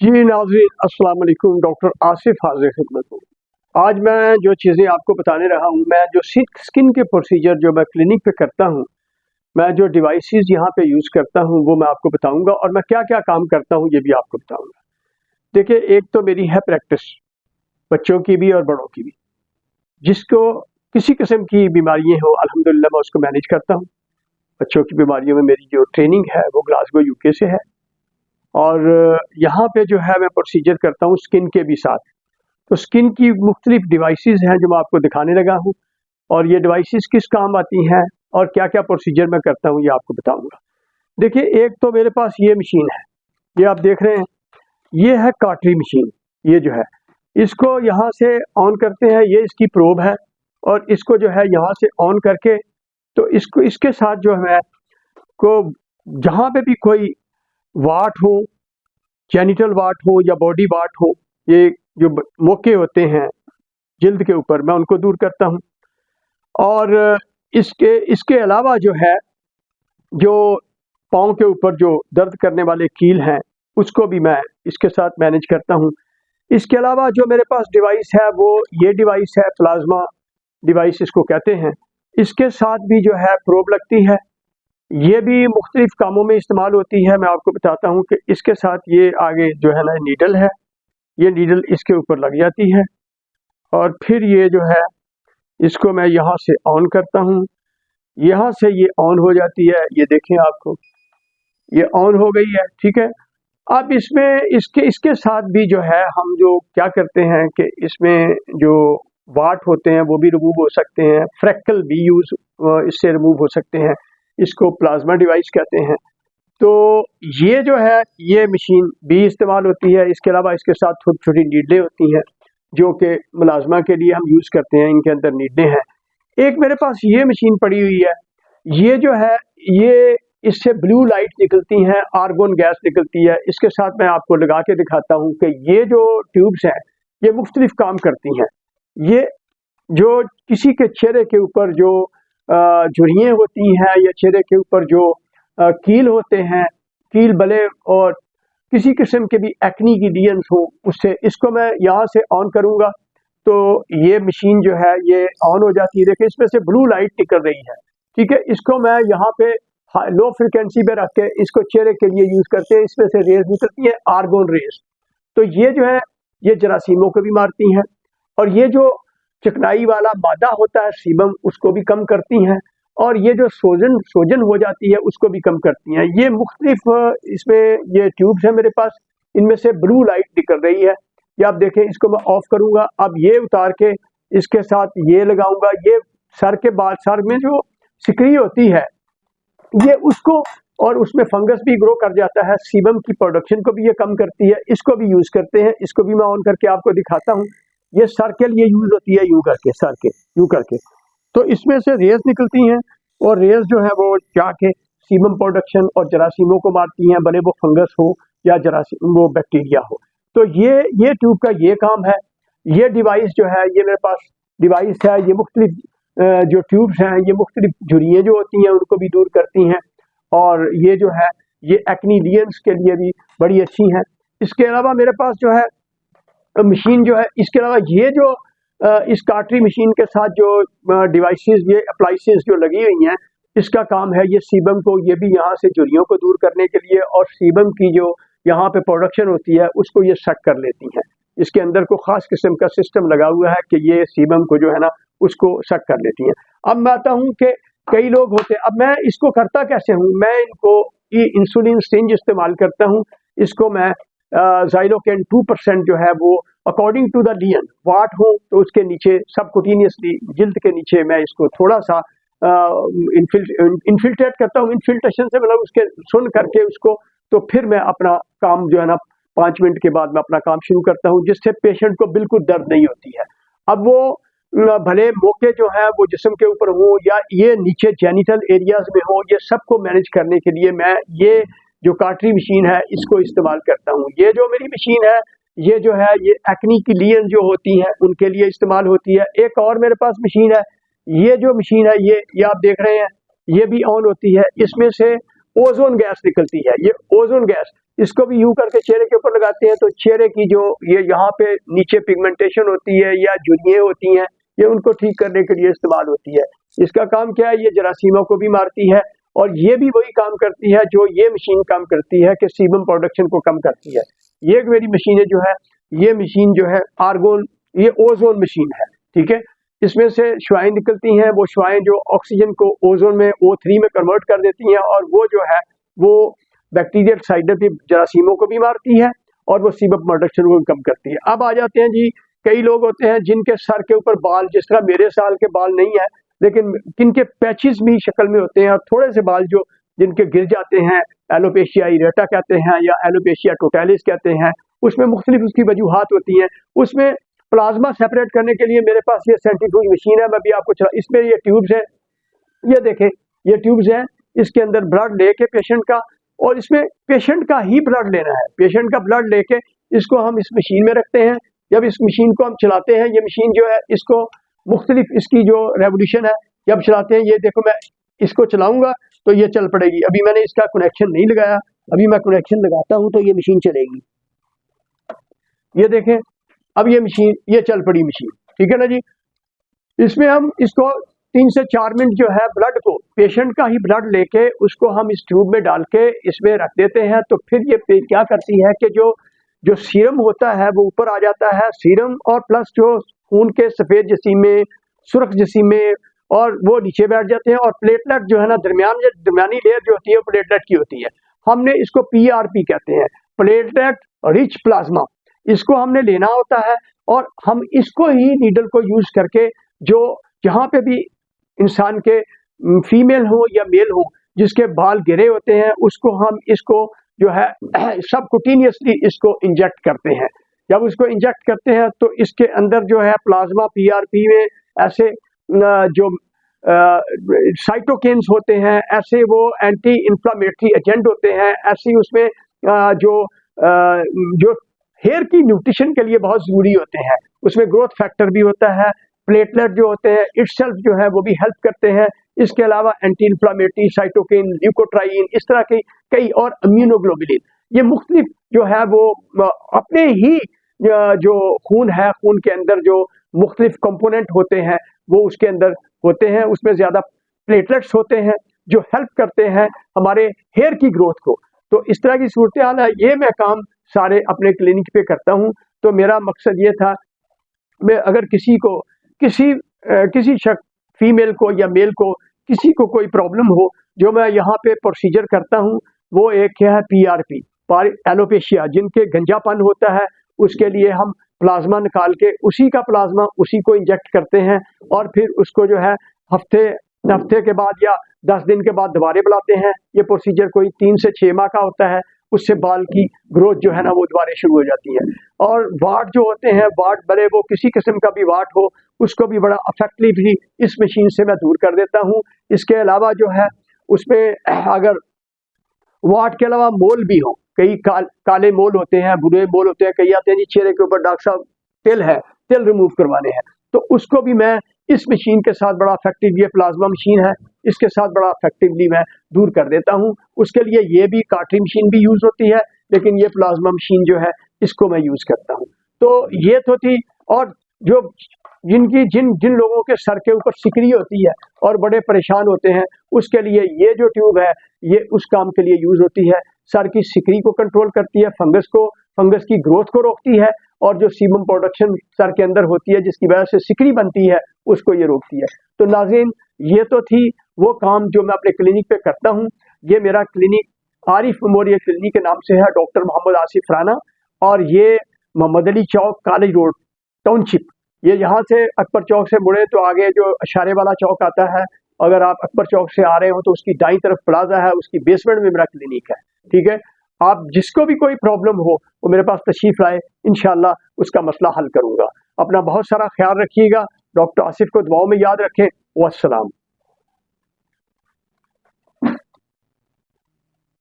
जी नाज़रीन, अस्सलाम वालेकुम। डॉक्टर आसिफ हाज़िर खिदमत हूँ। आज मैं जो चीज़ें आपको बताने रहा हूँ, मैं जो स्किन के प्रोसीजर जो मैं क्लिनिक पे करता हूँ, मैं जो डिवाइसेस यहाँ पे यूज़ करता हूँ वो मैं आपको बताऊँगा, और मैं क्या-क्या काम करता हूँ ये भी आपको बताऊँगा। देखिए, एक तो मेरी है प्रैक्टिस, बच्चों की भी और बड़ों की भी। जिसको किसी किस्म की बीमारियाँ हो, अल्हम्दुलिल्लाह मैं उसको मैनेज करता हूँ। बच्चों की बीमारियों में मेरी जो ट्रेनिंग है वो ग्लासगो यूके से है, और यहाँ पे जो है मैं प्रोसीजर करता हूँ स्किन के भी साथ। तो स्किन की मुख्तलिफ डिवाइसेस हैं जो मैं आपको दिखाने लगा हूँ, और ये डिवाइसेस किस काम आती हैं और क्या-क्या प्रोसीजर मैं करता हूँ ये आपको बताऊँगा। देखिए, एक तो मेरे पास ये मशीन है, ये आप देख रहे हैं, ये है कार्टरी मशीन। ये जो है, इसको यहाँ से ऑन करते हैं, ये इसकी प्रोब है, और इसको जो है यहाँ से ऑन करके, तो इसको इसके साथ जो है को जहाँ पे भी कोई वाट हो, जेनिटल वाट हो या बॉडी वाट हो, ये जो मोके होते हैं जिल्द के ऊपर, मैं उनको दूर करता हूँ। और इसके इसके अलावा जो है, जो पाँव के ऊपर जो दर्द करने वाले कील हैं, उसको भी मैं इसके साथ मैनेज करता हूँ। इसके अलावा जो मेरे पास डिवाइस है वो ये डिवाइस है, प्लाज्मा डिवाइस इसको कहते हैं। इसके साथ भी जो है प्रोब लगती है, ये भी मुख्तलिफ कामों में इस्तेमाल होती है। मैं आपको बताता हूँ कि इसके साथ ये आगे जो है ना नीडल है, ये नीडल इसके ऊपर लग जाती है, और फिर ये जो है इसको मैं यहाँ से ऑन करता हूँ, यहाँ से ये ऑन हो जाती है। ये देखें, आपको ये ऑन हो गई है, ठीक है। अब इसमें इसके साथ भी जो है हम जो क्या करते हैं कि इसमें जो वाट होते हैं वो भी रिमूव हो सकते हैं, फ्रैक्कल भी इससे रिमूव हो सकते हैं। इसको प्लाज्मा डिवाइस कहते हैं। तो ये जो है, ये मशीन भी इस्तेमाल होती है। इसके अलावा इसके साथ छोटी-छोटी नीडलें होती हैं जो कि मुलाजमा के लिए हम यूज़ करते हैं, इनके अंदर नीडलें हैं। एक मेरे पास ये मशीन पड़ी हुई है, ये जो है, ये इससे ब्लू लाइट निकलती हैं, आर्गन गैस निकलती है। इसके साथ मैं आपको लगा के दिखाता हूँ कि ये जो ट्यूब्स हैं, ये मुख्तलिफ काम करती हैं। ये जो किसी के चेहरे के ऊपर जो झुर्रियाँ होती हैं, या चेहरे के ऊपर जो कील होते हैं, कील बले, और किसी किस्म के भी एक्नी की लीजन्स हो, उससे इसको मैं यहाँ से ऑन करूँगा तो ये मशीन जो है ये ऑन हो जाती है। देखिए, इसमें से ब्लू लाइट निकल रही है, ठीक है। इसको मैं यहाँ पे लो फ्रिक्वेंसी पे रख के इसको चेहरे के लिए यूज़ करते हैं। इसमें से रेज निकलती है, आर्गन रेज। तो ये जो है, ये जरासीमों को भी मारती हैं, और ये जो चिकनाई वाला मादा होता है सीबम, उसको भी कम करती हैं, और ये जो सोजन हो जाती है उसको भी कम करती हैं। ये मुख्तलिफ इसमें ये ट्यूब्स हैं मेरे पास, इनमें से ब्लू लाइट निकल रही है। ये आप देखें, इसको मैं ऑफ करूँगा। अब ये उतार के इसके साथ ये लगाऊंगा। ये सर के बाद, सर में जो सिकरी होती है, ये उसको, और उसमें फंगस भी ग्रो कर जाता है, सीबम की प्रोडक्शन को भी ये कम करती है। इसको भी यूज़ करते हैं। इसको भी मैं ऑन करके आपको दिखाता हूँ। ये सर के लिए यूज़ होती है, यूँ करके, सर के यूँ करके। तो इसमें से रेज निकलती हैं, और रेज जो है वो जाके सीबम प्रोडक्शन और जरासीमों को मारती हैं, भले वो फंगस हो या जरासीम वो बैक्टीरिया हो। तो ये ट्यूब का ये काम है। ये डिवाइस जो है, ये मेरे पास डिवाइस है, ये मुख्तलिफ जो ट्यूब्स हैं, ये मुख्तलिफ झुर्रियाँ जो होती हैं उनको भी दूर करती हैं, और ये जो है, ये एक्नी लीजन्स के लिए भी बड़ी अच्छी हैं। इसके अलावा मेरे पास जो है मशीन जो है, इसके अलावा ये जो इस कार्टरी मशीन के साथ जो डिवाइसेस, ये अप्लाइंसेस जो लगी हुई हैं, इसका काम है ये सीबम को, ये भी यहाँ से झुर्रियों को दूर करने के लिए, और सीबम की जो यहाँ पे प्रोडक्शन होती है उसको ये सक कर लेती हैं। इसके अंदर को ख़ास किस्म का सिस्टम लगा हुआ है कि ये सीबम को जो है ना उसको सक कर लेती हैं। अब मैं आता हूँ कि कई लोग होते हैं, अब मैं इसको करता कैसे हूँ, मैं इनको इंसुलिन सिरिंज इस्तेमाल करता हूँ। इसको मैं ज़ाइलोकेन 2% जो है वो अकॉर्डिंग टू द लीजन वाट हो तो उसके नीचे सबकुटेनियसली जिल्द के नीचे मैं इसको थोड़ा सा इन्फिल्ट्रेट करता हूँ। इन्फिल्ट्रेशन से मतलब उसके सुन करके उसको, तो फिर मैं अपना काम जो है ना 5 मिनट के बाद मैं अपना काम शुरू करता हूँ, जिससे पेशेंट को बिल्कुल दर्द नहीं होती है। अब वो भले मौके जो है वो जिस्म के ऊपर हो या ये नीचे जेनिटल एरियाज में हो, ये सबको मैनेज करने के लिए मैं ये जो कार्टरी मशीन है इसको इस्तेमाल करता हूँ। ये जो मेरी मशीन है, ये जो है, ये एक्नी की लीजन जो होती हैं उनके लिए इस्तेमाल होती है। एक और मेरे पास मशीन है, ये जो मशीन है ये आप देख रहे हैं, ये भी ऑन होती है। इसमें से ओजोन गैस निकलती है। ये ओजोन गैस, इसको भी यूं करके चेहरे के ऊपर लगाते हैं तो चेहरे की जो ये यहाँ पे नीचे पिगमेंटेशन होती है या झुर्रियाँ होती हैं, ये उनको ठीक करने के लिए इस्तेमाल होती है। इसका काम क्या है, ये जरासीमों को भी मारती है और ये भी वही काम करती है जो ये मशीन काम करती है कि सीबम प्रोडक्शन को कम करती है। ये मेरी मशीन जो है, ये मशीन जो है आर्गोन, ये ओजोन मशीन है, ठीक है। इसमें से शुआएं निकलती हैं, वो शुआएं जो ऑक्सीजन को ओजोन में O3 में कन्वर्ट कर देती हैं और वो जो है वो बैक्टीरियल साइडर भी जरासीमों को भी मारती है और वो सीबम प्रोडक्शन को कम करती है। अब आ जाते हैं जी, कई लोग होते हैं जिनके सर के ऊपर बाल, जिस तरह मेरे साल के बाल नहीं है, लेकिन जिनके पैचेस भी शक्ल में होते हैं और थोड़े से बाल जो जिनके गिर जाते हैं, एलोपेशिया इरेटा कहते हैं या एलोपेशिया टोटैलिस कहते हैं, उसमें मुख्तलिफ उसकी वजूहात होती हैं। उसमें प्लाज्मा सेपरेट करने के लिए मेरे पास ये सेंट्रीफ्यूज मशीन है, मैं भी आपको चला, इसमें ये ट्यूब्स हैं, ये देखें ये ट्यूब्स हैं, इसके अंदर ब्लड लेके पेशेंट का, और इसमें पेशेंट का ही ब्लड लेना है, पेशेंट का ब्लड लेके इसको हम इस मशीन में रखते हैं। जब इस मशीन को हम चलाते हैं, ये मशीन जो है इसको मुख्तलिफ इसकी जो रेवोल्यूशन है जब चलाते हैं, ये देखो मैं इसको चलाऊंगा तो ये चल पड़ेगी। अभी मैंने इसका कनेक्शन नहीं लगाया, अभी मैं कनेक्शन लगाता हूं तो ये मशीन चलेगी। ये देखें अब ये मशीन, ये चल पड़ी मशीन, ठीक है ना जी। इसमें हम इसको 3 से 4 मिनट जो है ब्लड को, पेशेंट का ही ब्लड लेके उसको हम इस ट्यूब में डाल के इसमें रख देते हैं। तो फिर ये क्या करती है कि जो सीरम होता है वो ऊपर आ जाता है, सीरम और प्लस जो खून के सफ़ेद जसीमे, सुर्ख जसीमे, और वो नीचे बैठ जाते हैं। और प्लेटलेट जो है ना, दरमियानी लेयर जो होती है प्लेटलेट की होती है, हमने इसको PRP कहते हैं, प्लेटलेट रिच प्लाज्मा। इसको हमने लेना होता है और हम इसको ही नीडल को यूज करके जो जहाँ पे भी इंसान के फीमेल हो या मेल हो जिसके बाल गिरे होते हैं, उसको हम इसको जो है सबकुटिनियसली इसको इंजेक्ट करते हैं। जब उसको इंजेक्ट करते हैं तो इसके अंदर जो है प्लाज्मा PRP में ऐसे जो साइटोकिन्स होते हैं, ऐसे वो एंटी इंफ्लामेटरी एजेंट होते हैं, ऐसे उसमें जो हेयर की न्यूट्रिशन के लिए बहुत ज़रूरी होते हैं, उसमें ग्रोथ फैक्टर भी होता है, प्लेटलेट जो होते हैं इटसेल्फ जो है वो भी हेल्प करते हैं। इसके अलावा एंटी इंफ्लामेटरी, साइटोकिन, ल्यूकोट्राइन, इस तरह की कई और इम्यूनोग्लोबुलिन, ये मुख्तलिफ जो है वो अपने ही जो खून है, खून के अंदर जो मुख्तलिफ कंपोनेंट होते हैं वो उसके अंदर होते हैं, उसमें ज़्यादा प्लेटलेट्स होते हैं जो हेल्प करते हैं हमारे हेयर की ग्रोथ को। तो इस तरह की सूरत हाल है। ये मैं काम सारे अपने क्लिनिक पे करता हूँ। तो मेरा मकसद ये था, मैं अगर किसी को किसी शख्स, फीमेल को या मेल को, किसी को कोई प्रॉब्लम हो, जो मैं यहाँ पे प्रोसीजर करता हूँ वो एक क्या है PRP, एलोपेशिया, जिनके गंजापन होता है, उसके लिए हम प्लाज्मा निकाल के उसी का प्लाज्मा उसी को इंजेक्ट करते हैं और फिर उसको जो है हफ्ते के बाद या 10 दिन के बाद दोबारा बुलाते हैं। ये प्रोसीजर कोई 3 से 6 माह का होता है, उससे बाल की ग्रोथ जो है ना वो दोबारा शुरू हो जाती है। और वाट जो होते हैं, वाट भले वो किसी किस्म का भी वाट हो, उसको भी बड़ा इफेक्टिवली इस मशीन से मैं दूर कर देता हूँ। इसके अलावा जो है उसमें अगर वाट के अलावा मोल भी हो, कई काले मोल होते हैं, बुरे मोल होते हैं, कई आते हैं जी चेहरे के ऊपर डॉक्टर साहब तिल है, तिल रिमूव करवाने हैं, तो उसको भी मैं इस मशीन के साथ बड़ा इफेक्टिव, ये प्लाज्मा मशीन है, इसके साथ बड़ा इफेक्टिवली मैं दूर कर देता हूँ। उसके लिए ये भी कार्टरी मशीन भी यूज़ होती है, लेकिन ये प्लाज्मा मशीन जो है इसको मैं यूज़ करता हूँ। तो ये तो थी। और जो जिन लोगों के सर के ऊपर सिकरी होती है और बड़े परेशान होते हैं, उसके लिए ये जो ट्यूब है ये उस काम के लिए यूज़ होती है। सर की सिकरी को कंट्रोल करती है, फंगस की ग्रोथ को रोकती है, और जो सीबम प्रोडक्शन सर के अंदर होती है जिसकी वजह से सिकरी बनती है उसको ये रोकती है। तो नाज़रीन, ये तो थी वो काम जो मैं अपने क्लिनिक पे करता हूँ। ये मेरा क्लिनिक आरिफ मेमोरियल क्लिनिक के नाम से है, डॉक्टर मोहम्मद आसिफ राना, और ये मोहम्मद अली चौक, कॉलेज रोड, टाउनशिप। ये यहाँ से अकबर चौक से मुड़े तो आगे जो अशारे वाला चौक आता है, अगर आप अकबर चौक से आ रहे हो तो उसकी दाईं तरफ प्लाजा है, उसकी बेसमेंट में मेरा क्लिनिक है, ठीक है। आप जिसको भी कोई प्रॉब्लम हो वो मेरे पास तशरीफ़ लाए, इंशाल्लाह उसका मसला हल करूँगा। अपना बहुत सारा ख्याल रखिएगा, डॉक्टर आसिफ को दुआओं में याद रखें। वस्सलाम।